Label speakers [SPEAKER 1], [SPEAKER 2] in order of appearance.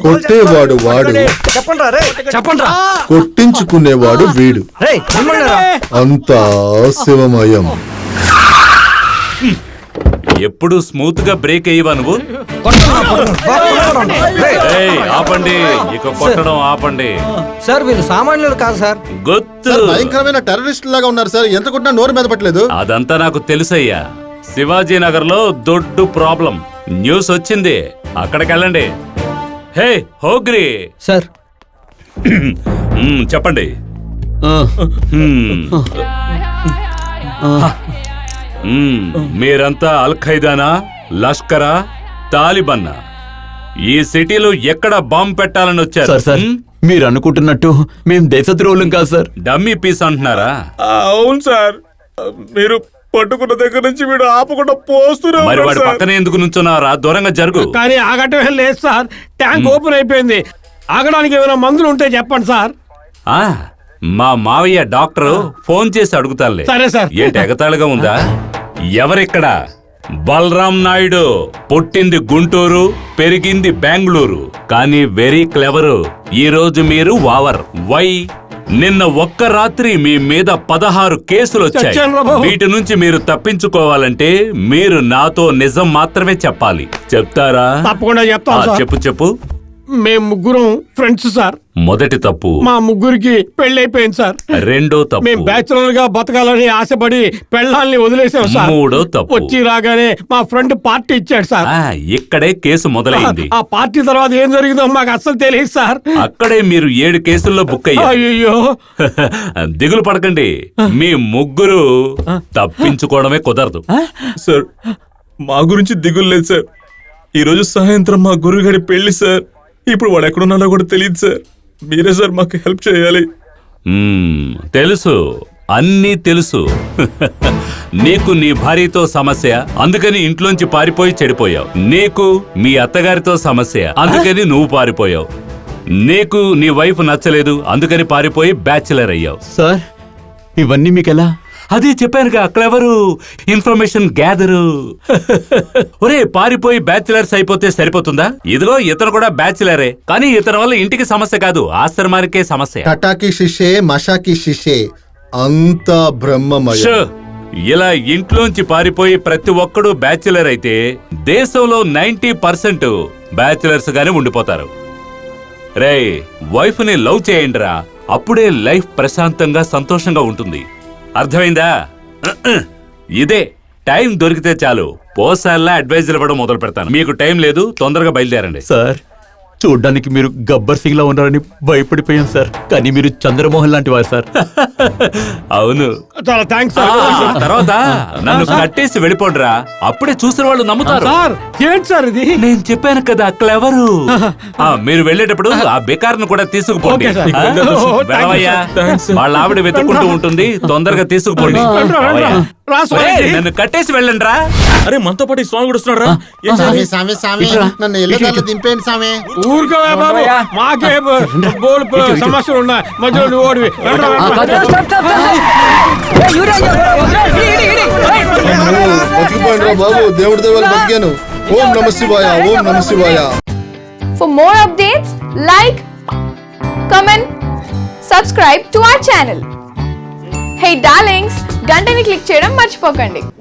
[SPEAKER 1] కొట్టేవాడు వాడు, కొట్టించుకునేవాడు వీడు. అంతా శివమయం.
[SPEAKER 2] ఎప్పుడు స్మూత్ గా బ్రేక్ అయ్యవా నువ్వు? ఆపండి, ఇక కొట్టడం ఆపండి.
[SPEAKER 3] సార్ వీళ్ళు సామాన్యులు కాదు సార్,
[SPEAKER 2] గుర్తు
[SPEAKER 1] భయంకరమైన టెర్రరిస్ట్ లాగా ఉన్నారు సార్. ఎంత కొట్టినా నోరు మీద పట్టలేదు.
[SPEAKER 2] అదంతా నాకు తెలుసయ్యా. శివాజీ నగర్ లో దొడ్డు ప్రాబ్లం న్యూస్ వచ్చింది, అక్కడికి వెళ్ళండి. హే హోగ్రి
[SPEAKER 3] సార్.
[SPEAKER 2] చెప్పండి. మీరంతా అల్ ఖైదానా, లష్కరా, తాలిబన్నా? ఈ సిటీలో ఎక్కడ బాంబు పెట్టాలని వచ్చారు?
[SPEAKER 4] మీరు అనుకుంటున్నట్టు మేము దేశద్రోహులం కాదు సార్.
[SPEAKER 2] డమ్మీ పీస్ అంటున్నారా?
[SPEAKER 5] అవును సార్, మీరు పట్టుకున్న దగ్గర నుంచి వీడు ఆపకుండా పోస్తున్నారు.
[SPEAKER 2] మరి వాడి పక్కనే ఎందుకు నుంచున్నారా? దూరంగా జరుగు.
[SPEAKER 5] కానీ ఆగటం లేదు సార్, ట్యాంక్ ఓపెన్ అయిపోయింది. ఆగడానికి ఏమైనా మందులు ఉంటే చెప్పండి సార్.
[SPEAKER 2] మా మావయ్య డాక్టర్ ఫోన్ చేసి అడుగుతానులే.
[SPEAKER 5] సరే సార్.
[SPEAKER 2] ఏంటి ఎగతాళిగా ఉందా? ఎవరిక్కడ? బలరాం నాయుడు. పుట్టింది గుంటూరు, పెరిగింది బెంగళూరు, కానీ వెరీ క్లెవరు. ఈ రోజు మీరు వావర్. వై? నిన్న ఒక్క రాత్రి మీ మీద 16 కేసులు వచ్చాయి. వీటి నుంచి మీరు తప్పించుకోవాలంటే మీరు నాతో నిజం మాత్రమే చెప్పాలి. చెప్తారా?
[SPEAKER 5] తప్పకుండా చెప్తాను.
[SPEAKER 2] చెప్పు.
[SPEAKER 5] మేము ముగ్గురం ఫ్రెండ్స్ సార్.
[SPEAKER 2] మొదటి తప్పు,
[SPEAKER 5] మా ముగ్గురికి పెళ్లి అయిపోయింది సార్.
[SPEAKER 2] రెండో తప్పు,
[SPEAKER 5] మేము బ్యాచులర్ గా బతకాలని ఆశపడి పెళ్ళాలని వదిలేసాం సార్.
[SPEAKER 2] మూడో తప్పు,
[SPEAKER 5] వచ్చి రాగానే మా ఫ్రెండ్ పార్టీ ఇచ్చాడు సార్.
[SPEAKER 2] ఇక్కడే కేసు మొదలైంది.
[SPEAKER 5] ఆ పార్టీ తర్వాత ఏం జరిగిందో మాకు అస్సలు తెలియదు సార్.
[SPEAKER 2] అక్కడే మీరు 7 కేసుల్లో బుక్ అయ్యారు.
[SPEAKER 5] అయ్యో,
[SPEAKER 2] దిగులు పడకండి, మీ ముగ్గురు తప్పించుకోవడమే కుదరదు.
[SPEAKER 6] సార్ మా గురించి దిగులు లేదు సార్. ఈ రోజు సాయంత్రం మా గురువు గారి పెళ్లి సార్. ఇప్పుడు వాడు ఎక్కడున్నాడో కూడా తెలియదు సార్. మీరే సార్ మాకు హెల్ప్ చేయాలి.
[SPEAKER 2] తెలుసు, అన్నీ తెలుసు. నీకు నీ భార్యతో సమస్య, అందుకని ఇంట్లోంచి పారిపోయి చెడిపోయావు. నీకు మీ అత్తగారితో సమస్య, అందుకని నువ్వు పారిపోయావు. నీకు నీ వైఫ్ నచ్చలేదు, అందుకని పారిపోయి బ్యాచిలర్ అయ్యావు.
[SPEAKER 4] సార్ ఇవన్నీ మీకెలా?
[SPEAKER 2] అదే చెప్పానుగా, క్లెవరు, ఇన్ఫర్మేషన్ గ్యాదరు. ఒరే, పారిపోయి బ్యాచిలర్స్ అయిపోతే సరిపోతుందా? ఇదిగో ఇతను కూడా బ్యాచిలరే, కానీ ఇతని వల్ల ఇంటికి సమస్య కాదు, ఆశ్రమానికే సమస్య.
[SPEAKER 1] టటాకి శిషే, మషాకి శిషే, అంతా బ్రహ్మమయ.
[SPEAKER 2] ఇలా ఇంట్లోంచి పారిపోయి ప్రతి ఒక్కడు బ్యాచిలర్ అయితే దేశంలో 90% బ్యాచిలర్స్ గానే ఉండిపోతారు. రే, వైఫ్ ని లవ్ చేయండిరా, అప్పుడే లైఫ్ ప్రశాంతంగా సంతోషంగా ఉంటుంది. అర్థమైందా? ఇదే టైం దొరికితే చాలు పోసాల్లా అడ్వైజర్ ఇవ్వడం మొదలు పెడతాను. మీకు టైం లేదు, తొందరగా బయలుదేరండి.
[SPEAKER 4] సార్ చూడ్డానికి మీరు గబ్బర్ సింగ్ లా ఉన్నారని భయపడిపోయాం సార్, కానీ మీరు చంద్రమోహన్ లాంటి వారు సార్.
[SPEAKER 2] అవును,
[SPEAKER 5] చాలా థ్యాంక్స్.
[SPEAKER 2] తర్వాత నన్ను కట్టేసి వెళ్ళిపోండిరా, అప్పుడే చూసిన వాళ్ళు నమ్ముతారు.
[SPEAKER 5] ఏంటి సార్ ఇది?
[SPEAKER 2] నేను చెప్పాను కదా, క్లెవరు. మీరు వెళ్ళేటప్పుడు ఆ బేకార్ను కూడా తీసుకుపోండి. వెళ్ళవయ్యా, వాళ్ళ ఆవిడ వెతుక్కుంటూ ఉంటుంది, తొందరగా తీసుకుపోండి. నన్ను కట్టేసి వెళ్ళండి రా.
[SPEAKER 6] అరే మనతో పాటు స్వామి కూడా వస్తున్నాడు రా.
[SPEAKER 1] నన్ను ఎల్లదాల్లో దింపేయండి స్వామి.
[SPEAKER 5] ఊరుకో బాబు, మాకే సమస్యలు ఉన్నాయి, మధ్యలో నువ్వు ఓడివి.
[SPEAKER 1] బతికిపోయినరా బాబు, దేవుడి దేవాలు బతికాను. ఓం నమ శివాయ, ఓం నమ శివాయ.
[SPEAKER 7] For more updates, like, comment, subscribe to our channel. Hey darlings, గంటని click చేయడం మర్చిపోకండి.